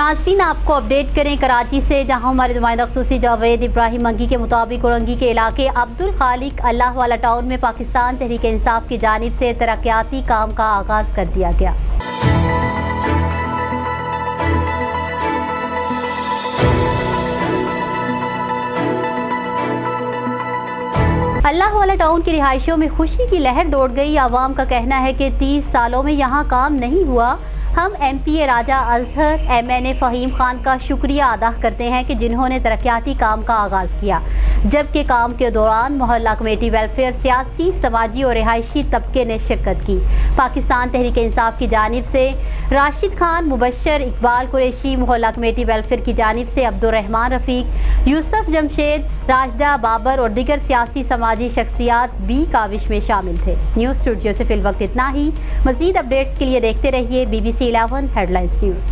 नाज़रीन, आपको अपडेट करें कराची से, जहां हमारे नुमाइंदा ख़ुसूसी जावेद इब्राहिम अंगी के मुताबिक उरंगी के इलाके अब्दुल खालिक अल्लाह वाला टाउन में पाकिस्तान तहरीक इंसाफ की जानिब से तरक्याती काम का आगाज़ कर दिया गया। अल्लाह वाला टाउन की रिहाइशों में खुशी की लहर दौड़ गई। आवाम का कहना है कि 30 सालों में यहाँ काम नहीं हुआ। हम MP राजा अजहर MNA फ़हीम खान का शुक्रिया अदा करते हैं कि जिन्होंने तरक्याती काम का आगाज़ किया, जबकि काम के दौरान मोहल्ला कमेटी वेलफेयर, सियासी, समाजी और रिहायशी तबके ने शिरकत की। पाकिस्तान तहरीक इंसाफ की जानिब से राशिद खान, मुबशर, इकबाल कुरैशी, मोहल्ला कमेटी वेलफेयर की जानिब से अब्दुर्रहमान रफ़ीक, यूसुफ जमशेद, राशिदा बाबर और दीगर सियासी समाजी शख्सियात भी काविश में शामिल थे। न्यूज़ स्टूडियो से फिल वक्त इतना ही। मज़ीद अपडेट्स के लिए देखते रहिए BBC 11 हेडलाइंस न्यूज़।